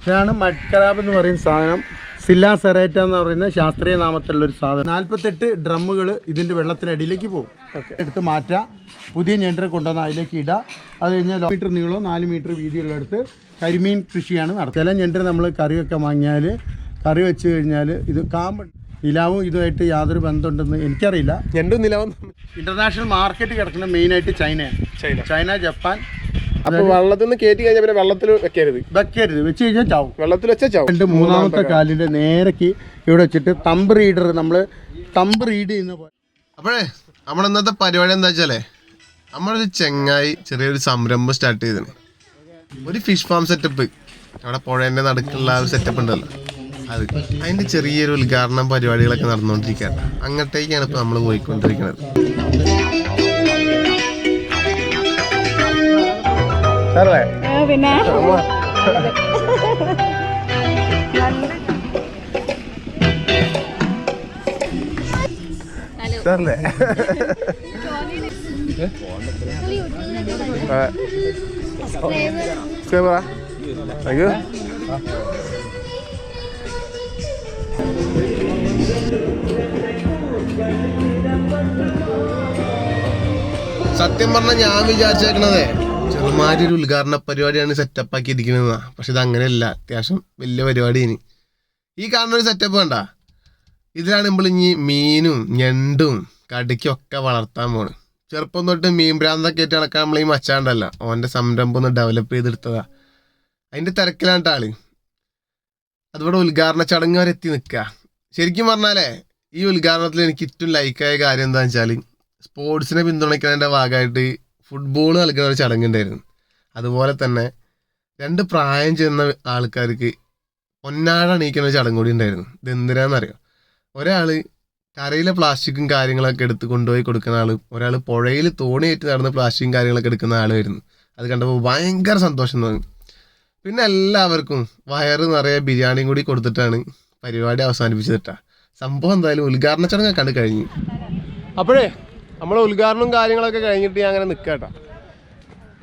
ഇതാണ് മഡ് ഖരാബ് എന്ന് പറയുന്ന സാധനം. സില്ല സെറേറ്റ എന്ന് പറയുന്ന ശാസ്ത്രീയ നാമത്തിലുള്ളൊരു സാധനം. 48 ഡ്രമ്മുകൾ ഇതിൻ്റെ വെള്ളത്തിനടിയിലേക്ക് പോകും. എടുത്ത് മാറ്റുക, പുതിയ ഞണ്ടിനെ കൊണ്ടുവന്ന് അതിലേക്ക് ഇടുക. അത് കഴിഞ്ഞാൽ മീറ്റർ നീളവും 4 മീറ്റർ വീതിയുള്ളടുത്ത് കരിമീൻ കൃഷിയാണ് നടത്തുക. ചില ഞണ്ടിന് നമ്മൾ കറിയൊക്കെ വാങ്ങിയാൽ കറി വെച്ച് കഴിഞ്ഞാൽ ഇത് കാമ്പ് നിലാവും ഇതുമായിട്ട് യാതൊരു ബന്ധമുണ്ടെന്ന് എനിക്കറിയില്ല. ഞണ്ടും നിലാവും ഇൻ്റർനാഷണൽ മാർക്കറ്റ് കിടക്കുന്ന മെയിനായിട്ട് ചൈന, ജപ്പാൻ. അപ്പോൾ വെള്ളത്തിൽ നിന്ന് കയറ്റി കഴിഞ്ഞാൽ പിന്നെ വെള്ളത്തിൽ വെക്കരുത് വെച്ച് കഴിഞ്ഞാൽ ചാവും. വെള്ളത്തിൽ വെച്ചാൽ ചാവും. എൻ്റെ മൂന്നാമത്തെ കാലിൻ്റെ നേരക്ക് ഇവിടെ വെച്ചിട്ട് തമ്പ് റീഡർ നമ്മൾ തമ്പ് റീഡ് ചെയ്യുന്ന പോലെ. അപ്പോഴേ നമ്മുടെ ഇന്നത്തെ പരിപാടി എന്താ വെച്ചാലേ, നമ്മളൊരു ചെങ്ങായി ചെറിയൊരു സംരംഭം സ്റ്റാർട്ട് ചെയ്തിന്. ഒരു ഫിഷ് ഫാം സെറ്റപ്പ് അവിടെ പുഴേൻ്റെ നടുക്കുള്ള ഒരു സെറ്റപ്പ് ഉണ്ടല്ലോ, അത് അതിൻ്റെ ചെറിയൊരു ഉദ്ഘാടനം പരിപാടികളൊക്കെ നടന്നുകൊണ്ടിരിക്കുകയാണ്. അങ്ങോട്ടേക്കാണ് ഇപ്പോൾ നമ്മൾ പോയിക്കൊണ്ടിരിക്കുന്നത്. പിന്നെ സത്യം പറഞ്ഞാൽ ഞാൻ വിചാരിച്ചേക്കണതേ ചെറുമാരി ഒരു ഉദ്ഘാടന പരിപാടിയാണ് സെറ്റപ്പ് ആക്കി ഇരിക്കുന്നതാ. പക്ഷെ ഇത് അങ്ങനെയല്ല, അത്യാവശ്യം വലിയ പരിപാടിയാണ്. ഈ കാണുന്ന ഒരു സെറ്റപ്പ് വേണ്ട, ഇതിലാണ് നമ്മൾ ഇനി മീനും ഞണ്ടും കടിക്കൊക്കെ വളർത്താൻ പോണ്. ചെറുപ്പം തൊട്ട് മീൻ ഭ്രാന്തൊക്കെ ആയിട്ട് നടക്കാൻ നമ്മൾ ഈ മച്ചാണ്ടല്ല, ഓൻ്റെ സംരംഭം ഒന്ന് ഡെവലപ്പ് ചെയ്തെടുത്തതാ. അതിൻ്റെ തിരക്കിലാണ്ട ആള്. അതുപോലെ ഉദ്ഘാടന ചടങ്ങ് വരെ എത്തി നിൽക്കുക. ശരിക്കും പറഞ്ഞാലേ ഈ ഉദ്ഘാടനത്തിൽ എനിക്ക് ഏറ്റവും ലൈക്കായ കാര്യം എന്താണെന്ന് വെച്ചാൽ, സ്പോർട്സിനെ പിന്തുണയ്ക്കുന്നതിൻ്റെ ഭാഗമായിട്ട് ഫുട്ബോൾ കളിക്കുന്ന ഒരു ചടങ്ങുണ്ടായിരുന്നു. അതുപോലെ തന്നെ 2 പ്രായം ചെയ്യുന്ന ആൾക്കാർക്ക് പൊന്നാട അണിയിക്കുന്ന ഒരു ചടങ്ങ് കൂടി ഉണ്ടായിരുന്നു. ഇതെന്തിനാണെന്നറിയോ, ഒരാൾ കരയിലെ പ്ലാസ്റ്റിക്കും കാര്യങ്ങളൊക്കെ എടുത്ത് കൊണ്ടുപോയി കൊടുക്കുന്ന ആൾ, ഒരാൾ പുഴയിൽ തോണിയേറ്റ് നടന്ന് പ്ലാസ്റ്റിക്കും കാര്യങ്ങളൊക്കെ എടുക്കുന്ന ആളുമായിരുന്നു. അത് കണ്ടപ്പോൾ ഭയങ്കര സന്തോഷം തോന്നി. പിന്നെ എല്ലാവർക്കും വയറ് നിറയെ ബിരിയാണിയും കൂടി കൊടുത്തിട്ടാണ് പരിപാടി അവസാനിപ്പിച്ചിട്ടാ. സംഭവം എന്തായാലും ഉദ്ഘാടന ചടങ്ങൊക്കെ കണ്ട് കഴിഞ്ഞു. അപ്പോഴേ നമ്മളെ ഉദ്ഘാടനവും കാര്യങ്ങളൊക്കെ കഴിഞ്ഞിട്ട് ഞാൻ അങ്ങനെ നിൽക്കാട്ടോ.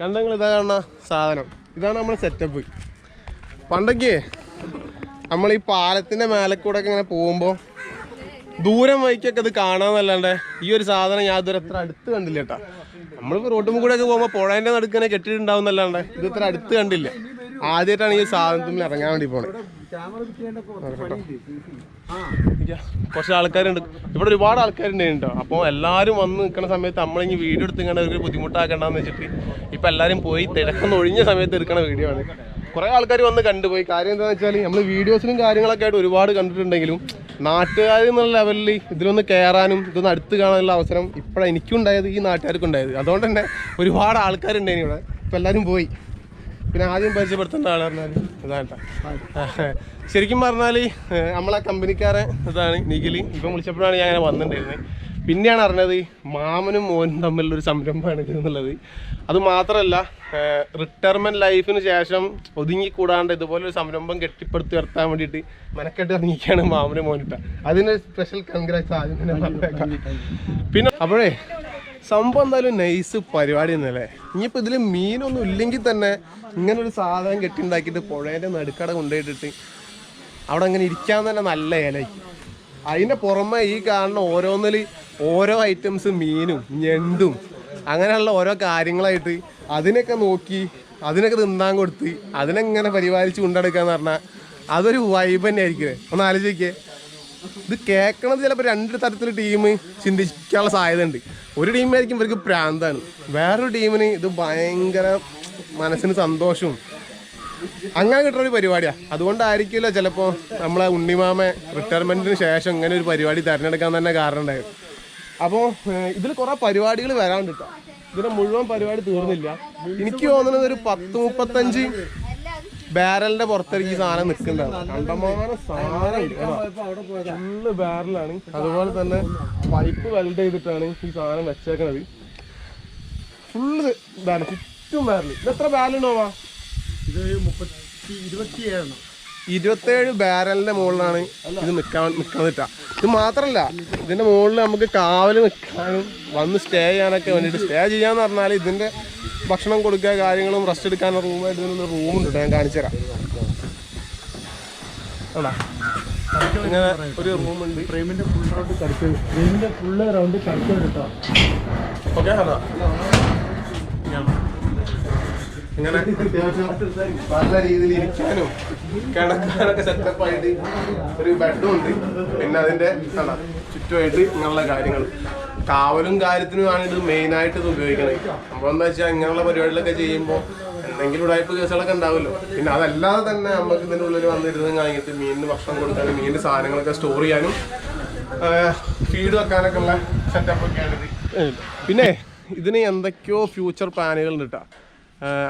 കണ്ടെങ്കിൽ ഇതാ കാണുന്ന സാധനം, ഇതാണ് നമ്മുടെ സെറ്റപ്പ്. പണ്ടൊക്കെ നമ്മൾ ഈ പാലത്തിൻ്റെ മേലക്കൂടെ ഒക്കെ ഇങ്ങനെ പോകുമ്പോൾ ദൂരം വഴിക്കൊക്കെ ഇത് കാണാമെന്നല്ലാണ്ട് ഈ ഒരു സാധനം ഞാൻ ഇതുവരെ എത്ര അടുത്ത് കണ്ടില്ല കേട്ടോ. നമ്മളിപ്പോൾ റോട്ടും കൂടെ ഒക്കെ പോകുമ്പോൾ പുഴേൻ്റെ നടുക്കനെ കെട്ടിയിട്ടുണ്ടാവുന്നല്ലാണ്ട് ഇത് ഇത്ര അടുത്ത് കണ്ടില്ല. ആദ്യമായിട്ടാണ് ഈ സാധനത്തിൽ ഇറങ്ങാൻ വേണ്ടി പോണത്. കുറച്ച് ആൾക്കാരുണ്ട് ഇവിടെ, ഒരുപാട് ആൾക്കാരുണ്ട് കേട്ടോ. അപ്പോൾ എല്ലാവരും വന്ന് നിൽക്കുന്ന സമയത്ത് നമ്മളിങ്ങനെ വീഡിയോ എടുത്തിങ്ങനെ ഒരു ബുദ്ധിമുട്ടാക്കണ്ടെന്ന് വെച്ചിട്ട് ഇപ്പം എല്ലാവരും പോയി തിരക്കൊന്ന് ഒഴിഞ്ഞ സമയത്ത് എടുക്കുന്ന വീഡിയോ ആണ്. കുറേ ആൾക്കാർ വന്ന് കണ്ടുപോയി. കാര്യം എന്താണെന്ന് വെച്ചാൽ നമ്മൾ വീഡിയോസിലും കാര്യങ്ങളൊക്കെ ആയിട്ട് ഒരുപാട് കണ്ടിട്ടുണ്ടെങ്കിലും നാട്ടുകാർ എന്നുള്ള ലെവലിൽ ഇതിലൊന്ന് കയറാനും ഇതൊന്ന് അടുത്ത് കാണാനുള്ള അവസരം ഇപ്പോഴാണ് എനിക്കുണ്ടായത്, ഈ നാട്ടുകാർക്കുണ്ടായത്. അതുകൊണ്ട് തന്നെ ഒരുപാട് ആൾക്കാരുണ്ടായിരുന്നു ഇവിടെ. ഇപ്പം എല്ലാവരും പോയി. പിന്നെ ആദ്യം പരിചയപ്പെടുത്തേണ്ട ആൾ പറഞ്ഞാൽ ഇതാട്ടോ. ശരിക്കും പറഞ്ഞാൽ നമ്മളെ കമ്പനിക്കാരൻ ഇതാണ് നിഖിലി. ഇപ്പം വിളിച്ചപ്പോഴാണ് ഞാൻ അങ്ങനെ വന്നിട്ടുണ്ടായിരുന്നത്. പിന്നെയാണ് അറിഞ്ഞത് മാമനും മോനും തമ്മിലുള്ളൊരു സംരംഭമാണ് ഇതെന്നുള്ളത്. അതുമാത്രമല്ല, റിട്ടയർമെൻറ്റ് ലൈഫിന് ശേഷം ഒതുങ്ങിക്കൂടാണ്ട് ഇതുപോലൊരു സംരംഭം കെട്ടിപ്പടുത്തി ഉയർത്താൻ വേണ്ടിയിട്ട് മെനക്കെട്ട് ഇറങ്ങിയിരിക്കുകയാണ് മാമനും മോനിട്ട. അതിന് സ്പെഷ്യൽ കൺഗ്രാറ്റ്സ് ആദ്യം തന്നെ പറഞ്ഞേക്കാം. പിന്നെ അപ്പോഴേ സംഭവം എന്തായാലും നൈസ് പരിപാടി തന്നെയല്ലേ. ഇനിയിപ്പോൾ ഇതിൽ മീനൊന്നും ഇല്ലെങ്കിൽ തന്നെ ഇങ്ങനൊരു സാധനം കെട്ടിണ്ടാക്കിയിട്ട് പുഴേൻ്റെ നടുക്കട കൊണ്ടുപോയിട്ടിട്ട് അവിടെ അങ്ങനെ ഇരിക്കാൻ തന്നെ നല്ല ഇലയ്ക്ക്. അതിൻ്റെ പുറമെ ഈ കാണുന്ന ഓരോന്നിൽ ഓരോ ഐറ്റംസ് മീനും ഞണ്ടും അങ്ങനെയുള്ള ഓരോ കാര്യങ്ങളായിട്ട് അതിനൊക്കെ നോക്കി അതിനൊക്കെ തിന്നാൻ കൊടുത്ത് അതിനെങ്ങനെ പരിപാലിച്ച് കൊണ്ടെടുക്കാന്ന് പറഞ്ഞാൽ അതൊരു വൈബ് തന്നെ ആയിരിക്കും. ഒന്ന് ആലോചിക്കേ, ഇത് കേൾക്കണത് ചിലപ്പോൾ 2 തരത്തിൽ ടീം ചിന്തിക്കാനുള്ള സാധ്യത ഉണ്ട്. ഒരു ടീമായിരിക്കും ഇവർക്ക് പ്രാന്താണ്, വേറൊരു ടീമിന് ഇത് ഭയങ്കര മനസ്സിന് സന്തോഷവും അങ്ങനെ കിട്ടുന്നൊരു പരിപാടിയാണ്. അതുകൊണ്ടായിരിക്കില്ല ചിലപ്പോൾ നമ്മളെ ഉണ്ണിമാമ റിട്ടയർമെൻറ്റിന് ശേഷം ഇങ്ങനെ ഒരു പരിപാടി തിരഞ്ഞെടുക്കാൻ തന്നെ കാരണം ഉണ്ടായിരുന്നു. അപ്പോൾ ഇതിൽ കുറേ പരിപാടികൾ വരാണ്ട് കേട്ടോ. ഇതിൻ്റെ മുഴുവൻ പരിപാടി തീർന്നില്ല. എനിക്ക് തോന്നുന്നത് ഒരു 10-35 ബാരലിന്റെ പുറത്തേക്ക് ഈ സാധനം നിൽക്കുന്നുണ്ടാവും. കണ്ടമാനം സാധനം ഫുള്ള് ബാരലാണ്. അതുപോലെ തന്നെ പൈപ്പ് വെൽഡ് ചെയ്തിട്ടാണ് ഈ സാധനം വെച്ചേക്കണത്. ഫുള്ള് ഇതാണ്, ചുറ്റും ബാരൽ. ഇത് എത്ര ബാരലുണ്ടോവാ? ഇത് 27 ബാരലിന്റെ മുകളിലാണ് ഇത് നിൽക്കാന്നിട്ടാ. ഇത് മാത്രമല്ല, ഇതിന്റെ മുകളിൽ നമുക്ക് കാവല് നിൽക്കാനും വന്ന് സ്റ്റേ ചെയ്യാനൊക്കെ വേണ്ടിയിട്ട്, സ്റ്റേ ചെയ്യാന്ന് പറഞ്ഞാൽ ഇതിന്റെ ഭക്ഷണം കൊടുക്കുക, കാര്യങ്ങളും റെസ്റ്റ് എടുക്കാനുള്ള റൂമായിട്ട് ഇതിനൊരു റൂമുണ്ട്. ഞാൻ കാണിച്ചു തരാം. ഇങ്ങനെ ഒരു റൂമുണ്ട്. ഫ്രെയിമിന്റെ ഫുൾ റൗണ്ട് കളിക്കുക, ഫ്രെയിമിന്റെ ഫുള്ള് റൗണ്ട് കളിക്കുക കേട്ടോ. ഓക്കെ ഇങ്ങനെ നല്ല രീതിയിൽ ഇരിക്കാനും കിടക്കാനൊക്കെ സെറ്റപ്പായിട്ട് ഒരു ബെഡും ഉണ്ട്. പിന്നെ അതിന്റെ ചുറ്റുമായിട്ട് ഇങ്ങനെയുള്ള കാര്യങ്ങൾ കാവലും കാര്യത്തിനുമാണ് ഇത് മെയിനായിട്ട് ഇത് ഉപയോഗിക്കുന്നത്. അപ്പോൾ എന്താ വെച്ചാൽ ഇങ്ങനെയുള്ള പരിപാടികളൊക്കെ ചെയ്യുമ്പോൾ എന്തെങ്കിലും ഉടായ്പ കേസുകളൊക്കെ ഉണ്ടാവുമല്ലോ. പിന്നെ അതല്ലാതെ തന്നെ നമുക്ക് ഇതിൻ്റെ ഉള്ളിൽ വന്നിരുന്ന് കഴിഞ്ഞിട്ട് മീനിന് ഭക്ഷണം കൊടുക്കാനും മീനിൻ്റെ സാധനങ്ങളൊക്കെ സ്റ്റോർ ചെയ്യാനും ഫീഡ് വെക്കാനൊക്കെ ഉള്ള സെറ്റപ്പൊക്കെയാണ് ഇത്. പിന്നെ ഇതിന് എന്തൊക്കെയോ ഫ്യൂച്ചർ പ്ലാനുകളുണ്ട് കേട്ടോ.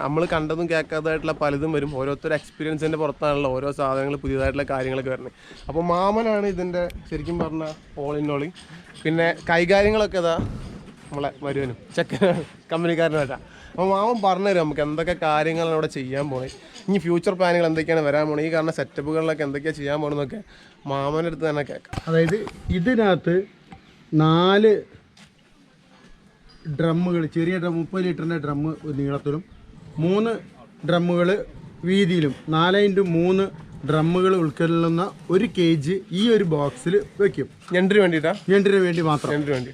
നമ്മൾ കണ്ടതും കേൾക്കാത്തതായിട്ടുള്ള പലതും വരും. ഓരോരുത്തർ എക്സ്പീരിയൻസിൻ്റെ പുറത്താണല്ലോ ഓരോ സാധനങ്ങൾ പുതിയതായിട്ടുള്ള കാര്യങ്ങളൊക്കെ വരുന്നത്. അപ്പോൾ മാമനാണ് ഇതിൻ്റെ ശരിക്കും പറഞ്ഞാൽ ഓൾ ഇൻ ഓൾ. പിന്നെ കൈകാര്യങ്ങളൊക്കെ ഇതാ നമ്മളെ വരുവനും ചെക്കനാണ്, കമ്പനിക്കാരനായിട്ടാ. അപ്പോൾ മാമൻ പറഞ്ഞുതരും നമുക്ക് എന്തൊക്കെ കാര്യങ്ങളാണ് ഇവിടെ ചെയ്യാൻ പോകുന്നത്, ഇനി ഫ്യൂച്ചർ പ്ലാനുകൾ എന്തൊക്കെയാണ് വരാൻ പോകുന്നത്, ഈ കാരണം സെറ്റപ്പുകളിലൊക്കെ എന്തൊക്കെയാണ് ചെയ്യാൻ പോകുന്നതൊക്കെ മാമൻ്റെ അടുത്ത് തന്നെ കേൾക്കാം. അതായത് ഇതിനകത്ത് 4 ഡ്രമ്മുകൾ, ചെറിയ ഡ്രം 30 ലിറ്ററിൻ്റെ ഡ്രമ്മ് നീളത്തിലും 3 ഡ്രമ്മുകൾ വീതിയിലും 4x3 ഡ്രമ്മുകൾ ഉൾക്കൊള്ളുന്ന 1 kg ഈ ഒരു ബോക്സിൽ വെക്കും. ഞണ്ടിന് വേണ്ടിയിട്ടാ? ഞണ്ടിന് വേണ്ടി മാത്രം. ഞണ്ടിന് വേണ്ടി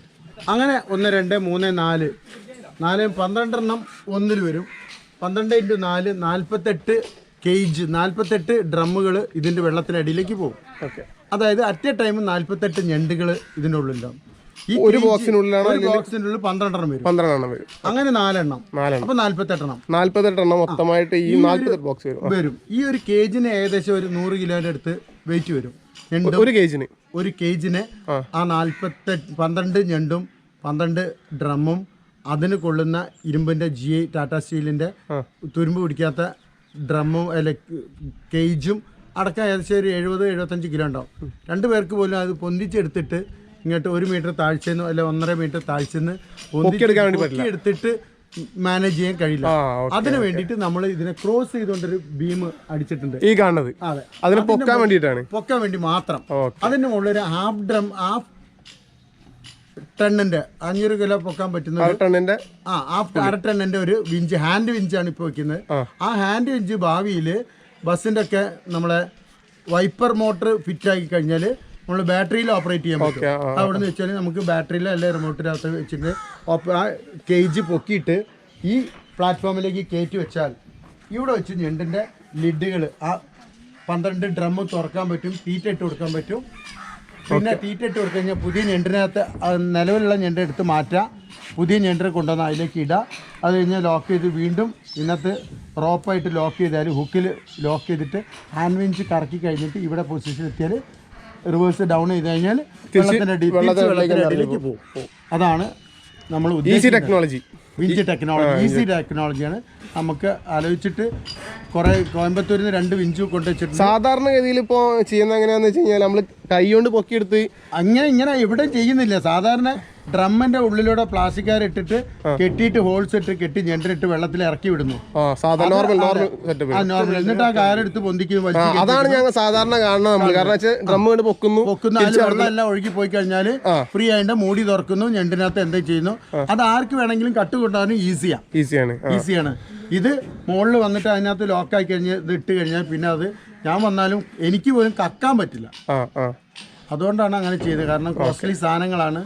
അങ്ങനെ 1 2 3 4 12 എണ്ണം ഒന്നിൽ വരും. 12x4 48 kg 48 ഡ്രമ്മുകൾ ഇതിൻ്റെ വെള്ളത്തിനടിയിലേക്ക് പോകും. ഓക്കെ. അതായത് അറ്റ് എ ടൈം 48 ഞണ്ടുകൾ ഇതിൻ്റെ ഉള്ളിലുണ്ടാവും. ഈ ഒരു ബോക്സിനുള്ളിലാണ്? ഒരു ബോക്സിനുള്ളിൽ 12 എണ്ണം വരും. 12 എണ്ണം വരും. അങ്ങനെ 4 എണ്ണം. അപ്പോൾ 48 എണ്ണം. 48 എണ്ണം മൊത്തമായിട്ട് ഈ 48 ബോക്സ് വരും. ഈ ഒരു കേജിന് ഏകദേശം ഒരു 100 കിലോയുടെ അടുത്ത് വെയിറ്റ് വരും. ഒരു കേജിന് ആ 12 ഞണ്ടും 12 ഡ്രമ്മും അതിന് കൊള്ളുന്ന ഇരുമ്പിന്റെ GI ടാറ്റ സ്റ്റീലിന്റെ തുരുമ്പ് പിടിക്കാത്ത ഡ്രമ്മും അല്ല കേജും അടക്കം ഏകദേശം ഒരു 70-75 കിലോ ഉണ്ടാവും. 2 പേർക്ക് പോലും അത് പൊന്തിച്ചെടുത്തിട്ട് ഇങ്ങോട്ട് 1 മീറ്റർ താഴ്ചയെന്നോ അല്ല 1.5 മീറ്റർ താഴ്ചന്ന് എടുത്തിട്ട് മാനേജ് ചെയ്യാൻ കഴിയില്ല. അതിന് വേണ്ടിയിട്ട് നമ്മൾ ഇതിനെ ക്രോസ് ചെയ്തുകൊണ്ടൊരു ബീം അടിച്ചിട്ടുണ്ട് ഈ കാണുന്നത്. അതെ, അതിനെ പൊക്കാൻ വേണ്ടിയിട്ടാണ്, പൊക്കാൻ വേണ്ടി മാത്രം. അതിന്റെ മുകളിൽ ഒരു ഹാഫ് ടണ്ണിന്റെ 500 കിലോ പൊക്കാൻ പറ്റുന്ന അര ടണ്ണിന്റെ ഒരു വിഞ്ച്, ഹാൻഡ് വിഞ്ചാണ് ഇപ്പോൾ വെക്കുന്നത്. ആ ഹാൻഡ് വിഞ്ച് ഭാവിയിൽ ബസ്സിന്റെ ഒക്കെ നമ്മളെ വൈപ്പർ മോട്ടർ ഫിറ്റ് ആക്കി കഴിഞ്ഞാൽ നമ്മൾ ബാറ്ററിയിൽ ഓപ്പറേറ്റ് ചെയ്യാൻ പറ്റും. അവിടെ നിന്ന് വെച്ചാൽ നമുക്ക് ബാറ്ററിയിലോ അല്ലെ റിമോട്ടിനകത്ത് വെച്ചിട്ട് ആ കേജ് പൊക്കിയിട്ട് ഈ പ്ലാറ്റ്ഫോമിലേക്ക് കയറ്റി വെച്ചാൽ ഇവിടെ വെച്ച് ഞണ്ടിൻ്റെ ലിഡുകൾ ആ 12 ഡ്രമ്മ് തുറക്കാൻ പറ്റും, തീറ്റ ഇട്ട് കൊടുക്കാൻ പറ്റും. പിന്നെ തീറ്റ ഇട്ട് കൊടുത്തു കഴിഞ്ഞാൽ പുതിയ ഞണ്ടിനകത്ത് നിലവിലുള്ള ഞണ്ട് എടുത്ത് മാറ്റാം, പുതിയ ഞണ്ടിനെ കൊണ്ടുവന്ന് അതിലേക്ക് ഇടുക. അത് കഴിഞ്ഞാൽ ലോക്ക് ചെയ്ത് വീണ്ടും ഇന്നത്തെ റോപ്പായിട്ട് ലോക്ക് ചെയ്താൽ ഹുക്കിൽ ലോക്ക് ചെയ്തിട്ട് ഹാൻഡ് വിഞ്ച് കറക്കി കഴിഞ്ഞിട്ട് ഇവിടെ പൊസിഷൻ എത്തിയാൽ റിവേഴ്സ് ഡൗൺ ചെയ്ത് കഴിഞ്ഞാൽ വെള്ളത്തിനടിയിലേക്ക് പോകും. അതാണ് നമ്മൾ ഉദ്ദേശിച്ച ടെക്നോളജി. വിഞ്ച് ടെക്നോളജി ഈസി ടെക്നോളജിയാണ്. നമുക്ക് ആലോചിച്ചിട്ട് കുറെ കോയമ്പത്തൂരിൽ നിന്ന് 2 വിഞ്ച് കൊണ്ടുവച്ചിട്ട് സാധാരണഗതിയിൽ ഇപ്പോൾ ചെയ്യുന്ന എങ്ങനെയാണെന്ന് വെച്ച് കഴിഞ്ഞാൽ നമ്മൾ കൈ കൊണ്ട് പൊക്കിയെടുത്ത് ഇങ്ങനെ ഇവിടെ ചെയ്യുന്നില്ല. സാധാരണ ഡ്രമ്മിന്റെ ഉള്ളിലൂടെ പ്ലാസ്റ്റിക് കാർ ഇട്ടിട്ട് കെട്ടിയിട്ട് ഹോൾസ് ഇട്ട് കെട്ടി ഞണ്ടിട്ട് വെള്ളത്തിൽ ഇറക്കി വിടുന്നു. നോർമൽ. എന്നിട്ട് ആ കാരെടുത്ത് പൊന്തിക്കും. അതാണ് ഞങ്ങൾ സാധാരണ കാണുന്നത്. കാരണം ഡ്രം കൊണ്ട് പൊക്കുന്നു, വെള്ളം എല്ലാം ഒഴുകി പോയി കഴിഞ്ഞാൽ ഫ്രീ ആയിട്ട് മൂടി തുറക്കുന്നു, ഞണ്ടിനകത്ത് എന്താ ചെയ്യുന്നു. അത് ആർക്ക് വേണമെങ്കിലും കട്ട് കൊണ്ടുപോകാനും ഈസിയാണ്. ഇത് മുകളിൽ വന്നിട്ട് അതിനകത്ത് ലോക്കായി കഴിഞ്ഞാൽ ഇത് ഇട്ട് കഴിഞ്ഞാൽ പിന്നെ അത് ഞാൻ വന്നാലും എനിക്ക് പോലും കക്കാൻ പറ്റില്ല. അതുകൊണ്ടാണ് അങ്ങനെ ചെയ്തത്. കാരണം കോസ്റ്റ്ലി സാധനങ്ങളാണ്.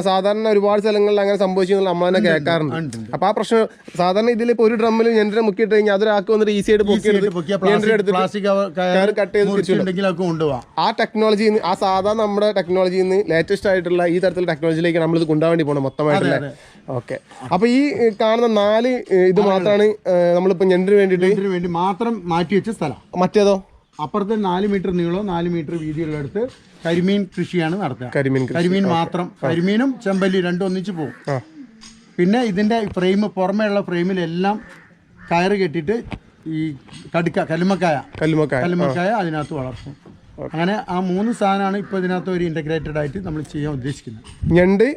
സാധാരണ ഒരുപാട് സ്ഥലങ്ങളിൽ അങ്ങനെ സംഭവിച്ചു നമ്മൾ തന്നെ കേൾക്കാറുണ്ട്. അപ്പൊ ആ പ്രശ്നം സാധാരണ ഇതിലിപ്പോ ഒരു ഡ്രമ്മിൽ ഞണ്ടിനെ മുക്കിയിട്ട് കഴിഞ്ഞാൽ അതൊരാൾക്ക് വന്നിട്ട് ഈസി ആയിട്ട് കൊണ്ടുപോകാം. ആ ടെക്നോളജി ആ സാധാരണ നമ്മുടെ ടെക്നോളജിയിൽ നിന്ന് ലേറ്റസ്റ്റ് ആയിട്ടുള്ള ഈ തരത്തിലുള്ള ടെക്നോളജിയിലേക്ക് നമ്മൾ ഇത് കൊണ്ടുപോകാൻ വേണ്ടി പോകണം മൊത്തമായിട്ടല്ലേ. ഓക്കെ. അപ്പൊ ഈ കാണുന്ന 4 ഇത് മാത്രമാണ് നമ്മളിപ്പോ ഞണ്ടിന് വേണ്ടി മാത്രം മാറ്റി വെച്ച സ്ഥലം. മറ്റേതോ അപ്പുറത്തെ 4 മീറ്റർ നീളവും 4 മീറ്റർ വീതിയുള്ളടുത്ത് കരിമീൻ കൃഷിയാണ് നടത്തുക. കരിമീൻ മാത്രം. കരിമീനും ചെമ്പല്ലി രണ്ടും ഒന്നിച്ച് പോകും. പിന്നെ ഇതിന്റെ ഫ്രെയിം, പുറമേ ഉള്ള ഫ്രെയിമിലെല്ലാം കയറ് കെട്ടിയിട്ട് ഈ കല്ലുമ്മക്കായ അതിനകത്ത് വളർത്തും. അങ്ങനെ ആ 3 സാധനമാണ് ഇപ്പൊ ഇതിനകത്ത് ഒരു ഇന്റഗ്രേറ്റഡ് ആയിട്ട് നമ്മൾ ചെയ്യാൻ ഉദ്ദേശിക്കുന്നത്. ഞണ്ട്,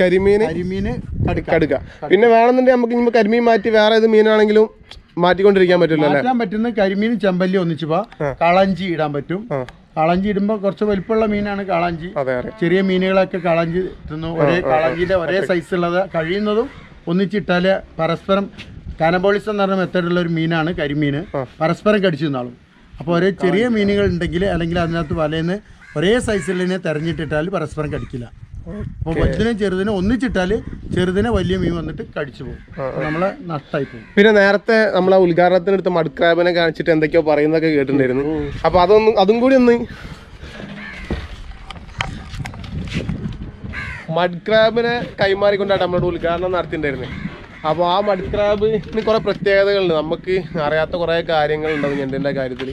കരിമീന്, കടുക്ക. പിന്നെ വേണമെന്നുണ്ടെങ്കിൽ നമുക്ക് ഇനി കരിമീൻ മാറ്റി വേറെ ഏത് മീനാണെങ്കിലും മാറ്റിക്കൊണ്ടിരിക്കാൻ പറ്റുന്ന കരിമീൻ ചെമ്പല്ലി ഒന്നിച്ച് കളഞ്ചി ഇടാൻ പറ്റും. കളഞ്ചി ഇടുമ്പോൾ കുറച്ച് വലിപ്പമുള്ള മീനാണ് കളഞ്ചി. ചെറിയ മീനുകളൊക്കെ കളഞ്ചി തിന്നു. കളഞ്ചിന്റെ ഒരേ സൈസുള്ളത് കഴിയുന്നതും ഒന്നിച്ചിട്ടാല് പരസ്പരം കാനബോളിസം എന്ന് പറഞ്ഞ മെത്തേഡുള്ള ഒരു മീനാണ് കരിമീന്. പരസ്പരം കടിച്ചു തിന്നാളും. അപ്പോൾ ഒരേ ചെറിയ മീനുകൾ ഉണ്ടെങ്കിൽ അല്ലെങ്കിൽ അതിനകത്ത് വലയിൽ ഒരേ സൈസിലിനെ തെരഞ്ഞിട്ടിട്ടാൽ പരസ്പരം കടിക്കില്ല. അപ്പോൾ വലുതിനും ചെറുതിനും ഒന്നിച്ചിട്ടാൽ ചെറുതിനെ വലിയ മീൻ വന്നിട്ട് കടിച്ചു പോകും, നമ്മളെ നഷ്ടമായി പോകും. പിന്നെ നേരത്തെ നമ്മളെ ഉദ്ഘാടനത്തിനടുത്ത് മഡ് ക്രാബിനെ കാണിച്ചിട്ട് എന്തൊക്കെയോ പറയുന്നതൊക്കെ കേട്ടിട്ടുണ്ടായിരുന്നു. അപ്പോൾ അതും കൂടി ഒന്ന് മഡ് ക്രാബിനെ കൈമാറിക്കൊണ്ടാണ് നമ്മളോട് ഉദ്ഘാടനം നടത്തിയിട്ടുണ്ടായിരുന്നത്. അപ്പോൾ ആ മഡ് ക്രാബിന് കുറേ പ്രത്യേകതകളുണ്ട്, നമുക്ക് അറിയാത്ത കുറേ കാര്യങ്ങളുണ്ടാവും ഞണ്ടിൻ്റെ കാര്യത്തിൽ,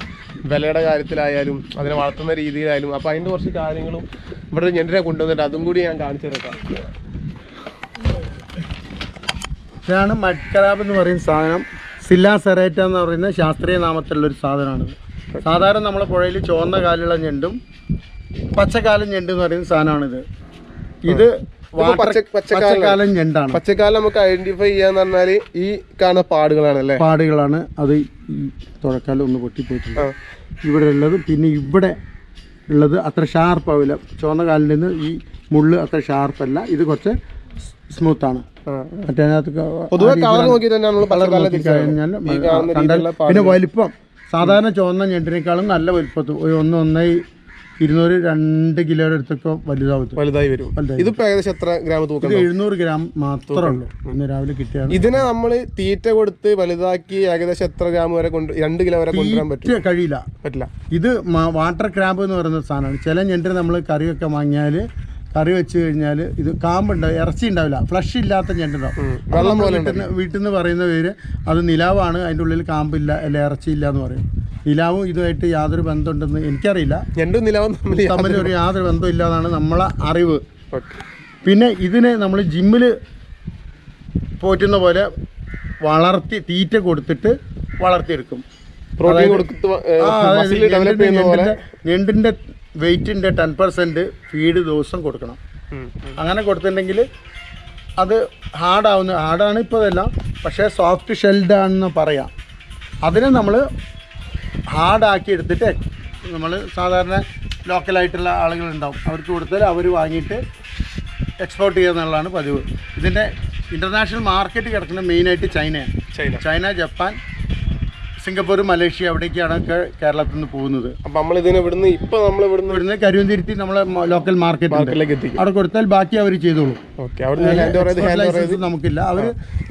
വിലയുടെ കാര്യത്തിലായാലും അതിനെ വളർത്തുന്ന രീതിയിലായാലും. അപ്പോൾ അതിൻ്റെ കുറച്ച് കാര്യങ്ങളും ഇവിടെ ഞണ്ടിനെ കൊണ്ടുവന്നിട്ട് അതും കൂടി ഞാൻ കാണിച്ചു തരാം. ഇതാണ് മഡ് ക്രാബ് എന്ന് പറയുന്ന സാധനം. സില്ല സെറേറ്റ എന്ന് പറയുന്ന ശാസ്ത്രീയ നാമത്തിലുള്ളൊരു സാധനമാണിത്. സാധാരണ നമ്മളെ പുഴയിൽ ചുവന്ന കാലുള്ള ഞണ്ടും പച്ചക്കാലം ഞണ്ട് എന്ന് പറയുന്ന സാധനമാണിത്. ഇത് പച്ചക്കാലം ഞണ്ടാണ്. പച്ചക്കാലം നമുക്ക് ഐഡന്റിഫൈ ചെയ്യാന്ന് പറഞ്ഞാൽ ഈ കാണുന്ന പാടുകളാണ്. അത് ഈ തുഴക്കാലം ഒന്ന് പൊട്ടിപ്പോയിട്ടുണ്ട് ഇവിടെ ഉള്ളത്. പിന്നെ ഇവിടെ ഉള്ളത് അത്ര ഷാർപ്പാവില്ല. ചുവന്ന കാലിൽ നിന്ന് ഈ മുള്ള് അത്ര ഷാർപ്പല്ല, ഇത് കുറച്ച് സ്മൂത്താണ്. പിന്നെ വലിപ്പം സാധാരണ ചുവന്ന ഞണ്ടിനേക്കാളും നല്ല വലിപ്പത്തും 200-200 കിലോ അടുത്തൊക്കെ വലുതായി വരും. ഇതിപ്പോ ഏകദേശം എത്ര ഗ്രാം തൂക്കം? 700 ഗ്രാം മാത്രമേ ഉള്ളൂ. ഇന്ന് രാവിലെ കിട്ടിയാണ്. ഇതിനെ നമ്മൾ തീറ്റ കൊടുത്ത് വലുതാക്കി ഏകദേശം എത്ര ഗ്രാം വരെ 2 കിലോ വരെ കൊണ്ടുവരാൻ പറ്റില്ല. ഇത് വാട്ടർ ക്രാബ് എന്ന് പറയുന്ന സാധനമാണ്. ചില ഞണ്ടിന് നമ്മൾ കറിയൊക്കെ വാങ്ങിയാൽ കറി വെച്ച് കഴിഞ്ഞാൽ ഇത് കാമ്പുണ്ടാവും, ഇറച്ചി ഉണ്ടാവില്ല, ഫ്ലഷ് ഇല്ലാത്ത ഞണ്ടുണ്ടാവും. വെള്ളം പോലെ വീട്ടിൽ നിന്ന് പറയുന്ന പേര് അത് നിലാവാണ്, അതിൻ്റെ ഉള്ളിൽ കാമ്പില്ല അല്ല ഇറച്ചി ഇല്ല എന്ന് പറയും. നിലാവും ഇതുമായിട്ട് യാതൊരു ബന്ധമുണ്ടെന്ന് എനിക്കറിയില്ല. തമ്മിൽ ഒരു യാതൊരു ബന്ധവും ഇല്ലാന്നാണ് നമ്മളെ അറിവ്. പിന്നെ ഇതിനെ നമ്മൾ ജിമ്മിൽ പോറ്റുന്ന പോലെ വളർത്തി തീറ്റ കൊടുത്തിട്ട് വളർത്തിയെടുക്കും. ഞണ്ടിൻ്റെ വെയ്റ്റിൻ്റെ 10% ഫീഡ് ദിവസം കൊടുക്കണം. അങ്ങനെ കൊടുത്തിട്ടുണ്ടെങ്കിൽ അത് ഹാർഡാണ് ഇപ്പോൾ ഇതെല്ലാം, പക്ഷേ സോഫ്റ്റ് ഷെൽഡാണെന്ന് പറയാം. അതിനെ നമ്മൾ ഹാർഡാക്കി എടുത്തിട്ട് നമ്മൾ സാധാരണ ലോക്കലായിട്ടുള്ള ആളുകളുണ്ടാവും, അവർക്ക് കൊടുത്താൽ അവർ വാങ്ങിയിട്ട് എക്സ്പോർട്ട് ചെയ്യുക എന്നുള്ളതാണ് പതിവ്. ഇതിൻ്റെ ഇൻ്റർനാഷണൽ മാർക്കറ്റ് കിടക്കുന്നത് മെയിനായിട്ട് ചൈന, ജപ്പാൻ, സിംഗപ്പൂർ, മലേഷ്യ അവിടേക്കാണ് കേരളത്തിൽ നിന്ന് പോകുന്നത്. അപ്പം നമ്മളിതിനെ ഇവിടുന്ന് കരുവന്തിരുത്തി നമ്മളെ ലോക്കൽ മാർക്കറ്റിലേക്ക് എത്തിക്കും. അവിടെ കൊടുത്താൽ ബാക്കി അവർ ചെയ്തോളൂ. നമുക്കില്ല.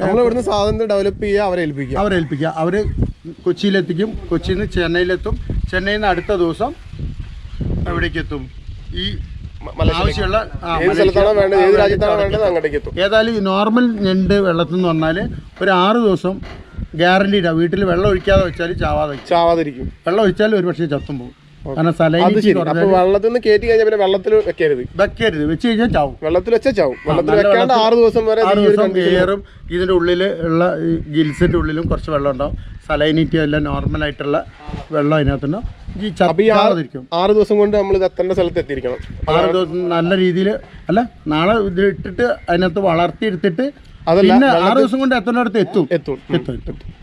നമ്മളിവിടുന്ന് സാധനം ഡെവലപ്പ് ചെയ്യുക, അവരെ ഏൽപ്പിക്കുക. അവർ കൊച്ചിയിലെത്തിക്കും. കൊച്ചിയിൽ നിന്ന് ചെന്നൈയിലെത്തും. ചെന്നൈയിൽ നിന്ന് അടുത്ത ദിവസം എവിടേക്ക് എത്തും? ഈ ആവശ്യമുള്ള ഏതായാലും നോർമൽ ഞണ്ട് വെള്ളത്തിൽ നിന്ന് വന്നാൽ ഒരു 6 ദിവസം ഗ്യാരണ്ടീഡാ. വീട്ടിൽ വെള്ളം ഒഴിക്കാതെ വെച്ചാൽ ചാവാതിരിക്കും. വെള്ളം ഒഴിച്ചാൽ ഒരു പക്ഷേ ചത്തും പോകും. കാരണം വെള്ളത്തിൽ നിന്ന് കയറ്റി കഴിഞ്ഞാൽ പിന്നെ വെള്ളത്തിൽ വെക്കരുത്. വെച്ച് കഴിഞ്ഞാൽ ചാവും. വെള്ളത്തിൽ വെച്ചാൽ ചാവും. വെള്ളത്തിൽ വെക്കാണ്ട് 6 ദിവസം വരെ എയറും ഇതിൻ്റെ ഉള്ളിൽ ഉള്ള ഗിൽസിൻ്റെ ഉള്ളിലും കുറച്ച് വെള്ളം ഉണ്ടാവും. സലൈനിറ്റി എല്ലാം നോർമലായിട്ടുള്ള വെള്ളം അതിനകത്തുണ്ടാവും. ഈ ചാവാതിരിക്കും. 6 ദിവസം കൊണ്ട് നമ്മൾ ഇത് എത്തേണ്ട സ്ഥലത്ത് എത്തിയിരിക്കണം. 6 ദിവസം നല്ല രീതിയിൽ അല്ല, നാളെ ഇത് ഇട്ടിട്ട് അതിനകത്ത് വളർത്തിയെടുത്തിട്ട് പിന്നെ 6 ദിവസം കൊണ്ട് എത്തുന്നിടത്ത് എത്തും.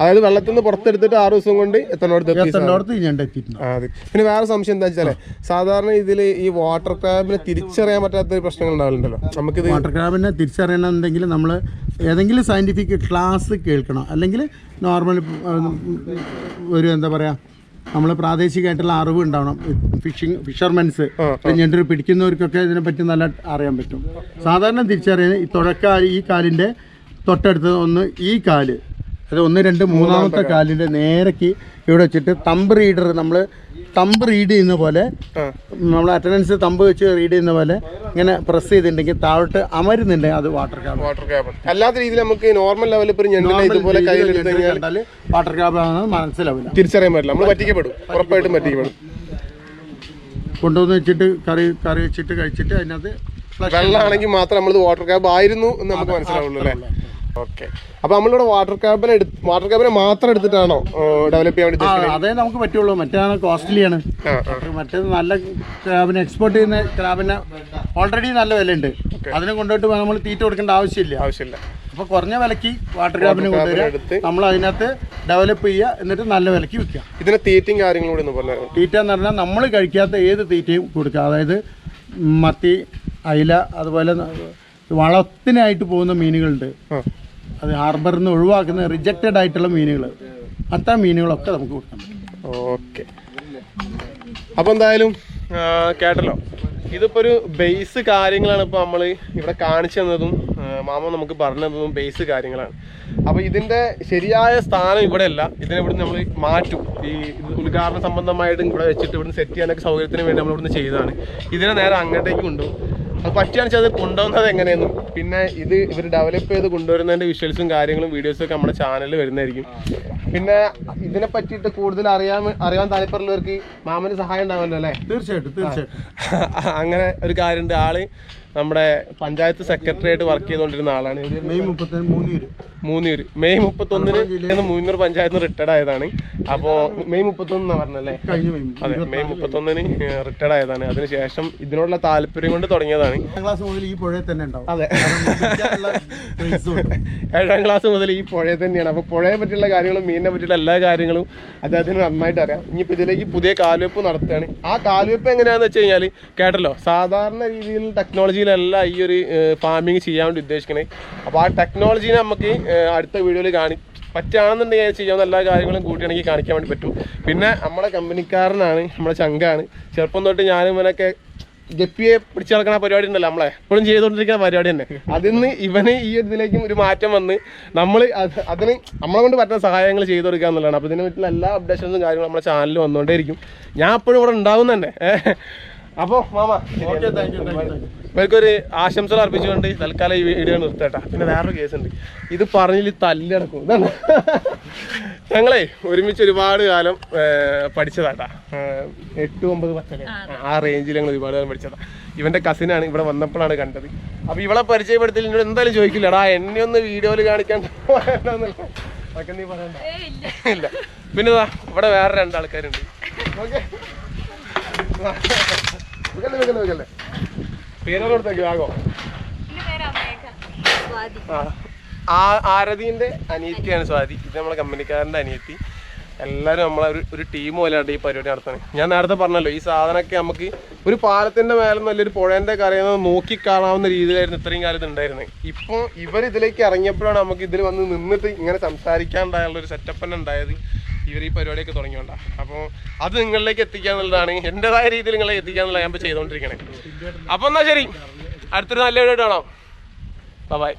അതായത് വെള്ളത്തിൽ നിന്ന് പുറത്തെടുത്തിട്ട് 6 ദിവസം കൊണ്ട് എത്തുന്നിടത്ത് ഞണ്ട് എത്തിയിട്ടുണ്ട്. പിന്നെ വേറെ സംശയം എന്താ വെച്ചാൽ സാധാരണ ഇതിൽ ഈ വാട്ടർ ക്രാബിനെ തിരിച്ചറിയാൻ പറ്റാത്ത പ്രശ്നങ്ങൾ ഉണ്ടാവില്ലല്ലോ. നമുക്കിത് വാട്ടർ ക്രാബിനെ തിരിച്ചറിയണമെന്നുണ്ടെങ്കിൽ നമ്മൾ ഏതെങ്കിലും സയൻറ്റിഫിക് ക്ലാസ് കേൾക്കണം, അല്ലെങ്കിൽ നോർമൽ ഒരു എന്താ പറയുക നമ്മൾ പ്രാദേശികമായിട്ടുള്ള അറിവ് ഉണ്ടാവണം. ഫിഷർമെൻസ് ഞണ്ട് പിടിക്കുന്നവർക്കൊക്കെ ഇതിനെപ്പറ്റി നല്ല അറിയാൻ പറ്റും. സാധാരണ തിരിച്ചറിയാൻ ഈ കാലിൻ്റെ തൊട്ടടുത്ത് ഈ കാല്, അത് 1, 2, 3-ാമത്തെ കാലിൻ്റെ നേരേക്ക് ഇവിടെ വെച്ചിട്ട് തമ്പ് റീഡർ, നമ്മൾ തമ്പ് റീഡ് ചെയ്യുന്ന പോലെ, നമ്മൾ അറ്റൻഡൻസ് തമ്പ് വെച്ച് റീഡ് ചെയ്യുന്ന പോലെ ഇങ്ങനെ പ്രസ് ചെയ്തിട്ടുണ്ടെങ്കിൽ താഴോട്ട് അമരുന്നുണ്ടെങ്കിൽ അത് വാട്ടർ ക്യാബ്. അല്ലാത്ത രീതിയിൽ നമുക്ക് നോർമൽ ലെവലിൽ ഇതുപോലെ കയ്യിലെടുത്താൽ വാട്ടർ ക്യാബ് ആണെന്ന് മനസ്സിലാവില്ല, തിരിച്ചറിയാൻ പറ്റില്ല. നമ്മൾ പറ്റിക്കപ്പെടും, ഉറപ്പായിട്ടും പറ്റിക്കപ്പെടും. കൊണ്ടുവന്ന് വെച്ചിട്ട് കറി വെച്ചിട്ട് കഴിച്ചിട്ട് അതിനകത്ത് വെള്ളമാണെങ്കിൽ മാത്രം നമ്മളത് വാട്ടർ ക്യാബ് ആയിരുന്നു എന്ന് നമുക്ക് മനസ്സിലാവുള്ളൂ അല്ലേ? ഓക്കെ. അപ്പൊ നമ്മളിവിടെ വാട്ടർ ക്യാബിനെ മാത്രം എടുത്തിട്ടാണോ ഡെവലപ്പ് ചെയ്യാൻ വേണ്ടി? അതേ നമുക്ക് പറ്റുള്ളൂ. മറ്റാണ് കോസ്റ്റ്ലിയാണ്. മറ്റേത് നല്ല ക്രാബിനെ എക്സ്പോർട്ട് ചെയ്യുന്ന ക്രാബിന് ഓൾറെഡി നല്ല വിലയുണ്ട്. അതിനെ കൊണ്ടുപോയിട്ട് നമ്മൾ തീറ്റ കൊടുക്കേണ്ട ആവശ്യമില്ല. അപ്പോൾ കുറഞ്ഞ വിലയ്ക്ക് വാട്ടർ ക്രാബിനെ കൊണ്ടുവരിക, നമ്മൾ അതിനകത്ത് ഡെവലപ്പ് ചെയ്യുക, എന്നിട്ട് നല്ല വിലയ്ക്ക് വിൽക്കുക. ഇതിന് തീറ്റയും കാര്യങ്ങളും കൂടി ഒന്ന് പറഞ്ഞാൽ? തീറ്റ എന്ന് പറഞ്ഞാൽ നമ്മൾ കഴിക്കാത്ത ഏത് തീറ്റയും കൊടുക്കുക. അതായത് മത്തി, അയില, അതുപോലെ വളത്തിനായിട്ട് പോകുന്ന മീനുകളുണ്ട്, അത് ഹാർബറിൽ നിന്ന് ഒഴിവാക്കുന്ന റിജക്റ്റഡ് ആയിട്ടുള്ള മീനുകൾ, അത്തരം മീനുകളൊക്കെ നമുക്ക് കൊടുക്കണം. ഓക്കെ. അപ്പോൾ എന്തായാലും കേട്ടല്ലോ, ഇതിപ്പോൾ ഒരു ബേസ് കാര്യങ്ങളാണ് ഇപ്പോൾ നമ്മൾ ഇവിടെ കാണിച്ചു തന്നതും മാമ നമുക്ക് പറഞ്ഞു തന്നതും ബേസ് കാര്യങ്ങളാണ്. അപ്പോൾ ഇതിൻ്റെ ശരിയായ സ്ഥാനം ഇവിടെ അല്ല, ഇതിനിവിടുന്ന് നമ്മൾ മാറ്റും. ഈ ഉദ്ഘാടന സംബന്ധമായിട്ട് ഇവിടെ വെച്ചിട്ട് ഇവിടുന്ന് സെറ്റ് ചെയ്യാനൊക്കെ സൗകര്യത്തിന് വേണ്ടി നമ്മൾ ഇവിടുന്ന് ചെയ്തതാണ്. ഇതിനെ നേരെ അങ്ങോട്ടേക്ക് കൊണ്ടുപോകും. അത് പറ്റുകയാണെന്ന് വെച്ചാൽ അത് കൊണ്ടുപോകുന്നത് എങ്ങനെയെന്നും പിന്നെ ഇത് ഇവർ ഡെവലപ്പ് ചെയ്ത് കൊണ്ടുവരുന്നതിൻ്റെ വിഷ്വൽസും കാര്യങ്ങളും വീഡിയോസൊക്കെ നമ്മുടെ ചാനലിൽ വരുന്നതായിരിക്കും. പിന്നെ ഇതിനെ പറ്റിയിട്ട് കൂടുതൽ അറിയാൻ താല്പര്യമുള്ളവർക്ക് മാമന് സഹായം ഉണ്ടാവുമല്ലോ അല്ലേ? തീർച്ചയായിട്ടും. അങ്ങനെ ഒരു കാര്യമുണ്ട്. ആള് നമ്മുടെ പഞ്ചായത്ത് സെക്രട്ടറി ആയിട്ട് വർക്ക് ചെയ്തുകൊണ്ടിരുന്ന ആളാണ്. മൂന്നിയൂര് മെയ് 31 മൂന്നൂർ പഞ്ചായത്ത് നിന്ന് റിട്ടയർഡ് ആയതാണ്. അപ്പോൾ മെയ് 31 പറഞ്ഞല്ലേ? അതെ, മെയ് 31 റിട്ടയർഡ് ആയതാണ്. അതിനുശേഷം ഇതിനോടുള്ള താല്പര്യം കൊണ്ട് തുടങ്ങിയതാണ്. അതെ, 7ാം ക്ലാസ് മുതൽ ഈ പുഴയിൽ തന്നെയാണ്. അപ്പോൾ പുഴയെ പറ്റിയുള്ള കാര്യങ്ങളും മീനിനെ പറ്റിയുള്ള എല്ലാ കാര്യങ്ങളും അദ്ദേഹത്തിന് നന്നായിട്ട് അറിയാം. ഇനിയിപ്പോൾ ഇതിലേക്ക് പുതിയ കാൽവെപ്പ് നടത്തുകയാണ്. ആ കാൽവെപ്പ് എങ്ങനെയാണെന്ന് വെച്ച് കഴിഞ്ഞാൽ കേട്ടല്ലോ, സാധാരണ രീതിയിൽ ടെക്നോളജിയിലല്ല ഈ ഒരു ഫാമിങ് ചെയ്യാൻ വേണ്ടി ഉദ്ദേശിക്കണേ. അപ്പോൾ ആ ടെക്നോളജീനെ നമുക്ക് അടുത്ത വീഡിയോയിൽ പറ്റുകയാണെന്നുണ്ടെങ്കിൽ ചെയ്യാവുന്ന എല്ലാ കാര്യങ്ങളും കൂട്ടിയാണെങ്കിൽ കാണിക്കാൻ വേണ്ടി പറ്റും. പിന്നെ നമ്മുടെ കമ്പനിക്കാരനാണ്, നമ്മുടെ ചങ്കാണ്. ചെറുപ്പം തൊട്ട് ഞാനും ഇവനൊക്കെ ഗപ്പിയെ പിടിച്ചു നടക്കുന്ന പരിപാടി ഉണ്ടല്ലോ, നമ്മളെ എപ്പോഴും ചെയ്തുകൊണ്ടിരിക്കുന്ന പരിപാടി തന്നെ. അതിന്ന് ഇവന് ഈ ഒരു ഇതിലേക്കും ഒരു മാറ്റം വന്ന് നമ്മൾ അതിന് നമ്മളെ കൊണ്ട് പറ്റുന്ന സഹായങ്ങൾ ചെയ്തു കൊടുക്കുക എന്നുള്ളതാണ്. അപ്പോൾ ഇതിനെ പറ്റുന്ന എല്ലാ അപ്ഡേഷൻസും കാര്യങ്ങളും നമ്മുടെ ചാനലിൽ വന്നുകൊണ്ടേയിരിക്കും. ഞാൻ എപ്പോഴും ഇവിടെ ഉണ്ടാവും തന്നെ. അപ്പോൾ മാമ ഇവർക്കൊരു ആശംസകൾ അർപ്പിച്ചുകൊണ്ട് തൽക്കാലം ഈ വീഡിയോ നിർത്തട്ടാ. പിന്നെ വേറൊരു കേസുണ്ട്, ഇത് പറഞ്ഞില്ല തല്ലടക്കും. ഇതാണ് ഞങ്ങളെ ഒരുമിച്ച് ഒരുപാട് കാലം പഠിച്ചതാട്ടാ. 8-9 10 ആ റേഞ്ചിൽ ഞങ്ങൾ ഒരുപാട് കാലം പഠിച്ചതാ. ഇവന്റെ കസിനാണ്, ഇവിടെ വന്നപ്പോഴാണ് കണ്ടത്. അപ്പൊ ഇവളെ പരിചയപ്പെടുത്തി എന്നോട് എന്തായാലും ചോദിക്കില്ലടാ എന്നെ ഒന്ന് വീഡിയോയിൽ കാണിക്കാൻ അതൊക്കെ നീ പറയണ്ട. ഇല്ല, പിന്നെ ഇവിടെ വേറെ 2 ആൾക്കാരുണ്ട്. ഓക്കെ, പേരോടത്തേക്ക് ആകോ. ആരതിന്റെ അനിയത്തിയാണ് സ്വാതി. ഇത് നമ്മളെ കമ്പനിക്കാരൻ്റെ അനിയത്തി. എല്ലാവരും നമ്മളെ ഒരു ടീം പോലെയാണ് ഈ പരിപാടി നടത്തുന്നത്. ഞാൻ നേരത്തെ പറഞ്ഞല്ലോ, ഈ സാധനമൊക്കെ നമുക്ക് ഒരു പാലത്തിന്റെ മേലെ നല്ലൊരു പുഴേന്റെ കരയുന്നത് നോക്കി കാണാവുന്ന രീതിയിലായിരുന്നു ഇത്രയും കാലത്ത് ഉണ്ടായിരുന്നത്. ഇപ്പോൾ ഇവർ ഇതിലേക്ക് ഇറങ്ങിയപ്പോഴാണ് നമുക്ക് ഇതിൽ വന്ന് നിന്നിട്ട് ഇങ്ങനെ സംസാരിക്കാനുണ്ടായുള്ള ഒരു സെറ്റപ്പ് തന്നെ ഉണ്ടായത്. ഇവർ ഈ പരിപാടിയൊക്കെ തുടങ്ങിയോണ്ടാ. അപ്പോൾ അത് നിങ്ങളിലേക്ക് എത്തിക്കാന്നുള്ളതാണ്, എൻ്റെതായ രീതിയിൽ നിങ്ങളെ എത്തിക്കാന്നുള്ള ഞാൻ ഇപ്പോൾ ചെയ്തുകൊണ്ടിരിക്കണേ. അപ്പോൾ എന്നാൽ ശരി, അടുത്തൊരു നല്ല വീഡിയോ കാണാം. ബൈ.